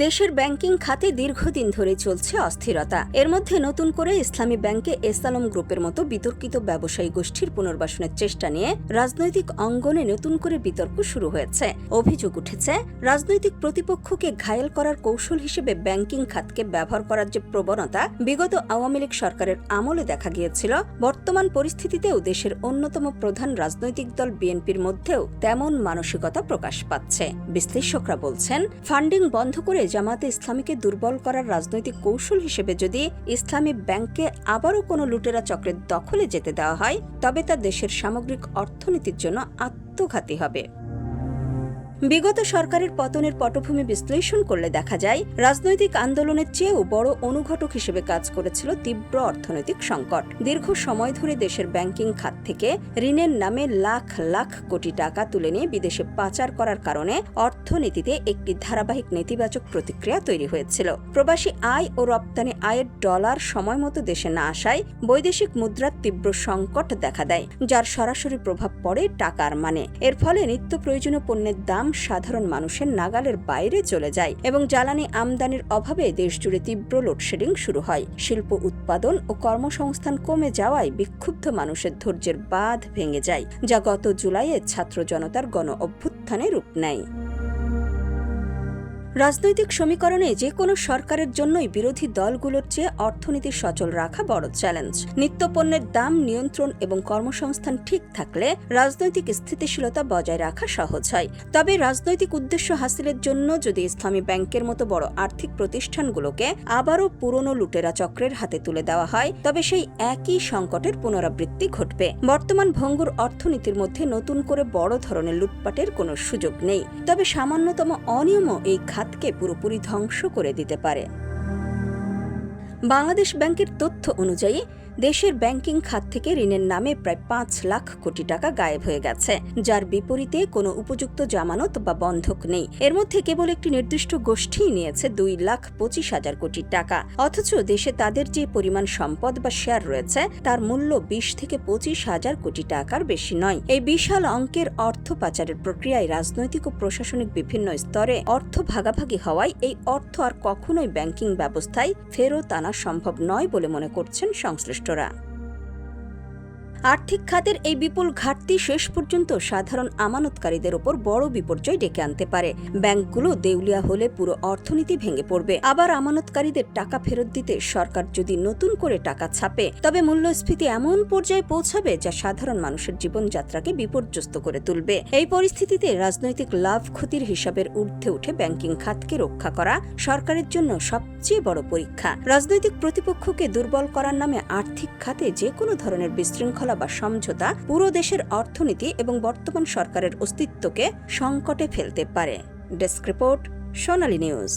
দেশের ব্যাংকিং খাতে দীর্ঘদিন ধরে চলছে অস্থিরতা। এর মধ্যে নতুন করে ইসলামী ব্যাংকে এস-আলম গ্রুপের মতো বিতর্কিত ব্যবসায়ী গোষ্ঠীর পুনর্বাসনের চেষ্টা নিয়ে রাজনৈতিক অঙ্গনে নতুন করে বিতর্ক শুরু হয়েছে। অভিযোগ উঠেছে, রাজনৈতিক প্রতিপক্ষকে ঘায়েল করার কৌশল হিসেবে ব্যাংকিং খাতকে ব্যবহার করার যে প্রবণতা বিগত আওয়ামী লীগ সরকারের আমলে দেখা গিয়েছিল, বর্তমান পরিস্থিতিতেও দেশের অন্যতম প্রধান রাজনৈতিক দল বিএনপির মধ্যেও তেমন মানসিকতা প্রকাশ পাচ্ছে। বিশ্লেষকরা বলছেন, ফান্ডিং বন্ধ করে জামাতে ইসলামীকে দুর্বল করার রাজনৈতিক কৌশল হিসেবে যদি ইসলামী ব্যাংককে আবারও কোনো লুটেরা চক্রের দখলে যেতে দেওয়া হয়, তবে তা দেশের সামগ্রিক অর্থনীতির জন্য আত্মঘাতী হবে। বিগত সরকারের পতনের পটভূমি বিশ্লেষণ করলে দেখা যায়, রাজনৈতিক আন্দোলনের চেয়েও বড় অনুঘটক হিসেবে কাজ করেছিল তীব্র অর্থনৈতিক সংকট। দীর্ঘ সময় ধরে দেশের ব্যাংকিং খাত থেকে ঋণের নামে লাখ লাখ কোটি টাকা তুলে নিয়ে বিদেশে পাচার করার কারণে অর্থনীতিতে একটি ধারাবাহিক নেতিবাচক প্রতিক্রিয়া তৈরি হয়েছিল। প্রবাসী আয় ও রপ্তানি আয়ের ডলার সময়মতো দেশে না আসায় বৈদেশিক মুদ্রার তীব্র সংকট দেখা দেয়, যার সরাসরি প্রভাব পড়ে টাকার মানে। এর ফলে নিত্য প্রয়োজনীয় পণ্যের দাম সাধারণ মানুষের নাগালের বাইরে চলে যায় এবং জ্বালানি আমদানির অভাবে দেশজুড়ে তীব্র লোডশেডিং শুরু হয়। শিল্প উৎপাদন ও কর্মসংস্থান কমে যাওয়ায় বিক্ষুব্ধ মানুষের ধৈর্যের বাঁধ ভেঙে যায়, যা গত জুলাইয়ে ছাত্র জনতার গণ অভ্যুত্থানে রূপ নেয়। রাজনৈতিক সমীকরণে যে কোনো সরকারের জন্যই বিরোধী দলগুলোর চেয়ে অর্থনীতি সচল রাখা বড় চ্যালেঞ্জ। নিত্যপণ্যের দাম নিয়ন্ত্রণ এবং কর্মসংস্থান ঠিক থাকলে রাজনৈতিক স্থিতিশীলতা বজায় রাখা সহজ হয়। তবে রাজনৈতিক উদ্দেশ্য হাসিলের জন্য যদি ইসলামী ব্যাংকের মতো বড় আর্থিক প্রতিষ্ঠানগুলোকে আবারও পুরনো লুটেরা চক্রের হাতে তুলে দেওয়া হয়, তবে সেই একই সংকটের পুনরাবৃত্তি ঘটবে। বর্তমান ভঙ্গুর অর্থনীতির মধ্যে নতুন করে বড় ধরনের লুটপাটের কোনো সুযোগ নেই, তবে সামান্যতম অনিয়মও এই খাতকে পুরোপুরি ধ্বংস করে দিতে পারে। বাংলাদেশ ব্যাংকের তথ্য অনুযায়ী দেশের ব্যাংকিং খাত থেকে ঋণের নামে প্রায় 5 লাখ কোটি টাকা গায়েব হয়ে গেছে, যার বিপরীতে কোনো উপযুক্ত জামানত বা বন্ধক নেই। এর মধ্যে কেবল একটি নির্দিষ্ট গোষ্ঠীই নিয়েছে 2,25,000 কোটি টাকা। অথচ দেশে তাদের যে পরিমাণ সম্পদ বা শেয়ার রয়েছে, তার মূল্য 20 থেকে 25,000 কোটি টাকার বেশি নয়। এই বিশাল অঙ্কের অর্থ পাচারের প্রক্রিয়ায় রাজনৈতিক ও প্রশাসনিক বিভিন্ন স্তরে অর্থ ভাগাভাগি হওয়ায় এই অর্থ আর কখনোই ব্যাংকিং ব্যবস্থায় ফেরত আনা সম্ভব নয় বলে মনে করছেন সংশ্লিষ্টরা। আর্থিক খাতের এই বিপুল ঘাটতি শেষ পর্যন্ত সাধারণ আমানতকারীদের ওপর বড় বিপর্যয় ডেকে আনতে পারে। ব্যাংকগুলো দেউলিয়া হলে পুরো অর্থনীতি ভেঙে পড়বে। আবার আমানতকারীদের টাকা ফেরত দিতে সরকার যদি নতুন করে টাকা ছাপে, তবে মূল্যস্ফীতি এমন পর্যায়ে পৌঁছাবে যা সাধারণ মানুষের জীবনযাত্রাকে বিপর্যস্ত করে তুলবে। এই পরিস্থিতিতে রাজনৈতিক লাভ ক্ষতির হিসাবের ঊর্ধ্বে উঠে ব্যাংকিং খাতকে রক্ষা করা সরকারের জন্য সবচেয়ে বড় পরীক্ষা। রাজনৈতিক প্রতিপক্ষকে দুর্বল করার নামে আর্থিক খাতে যে কোনো ধরনের বিশৃঙ্খলা বা সমঝোতা পুরো দেশের অর্থনীতি এবং বর্তমান সরকারের অস্তিত্বকে সংকটে ফেলতে পারে। ডেস্ক রিপোর্ট, সোনালী নিউজ।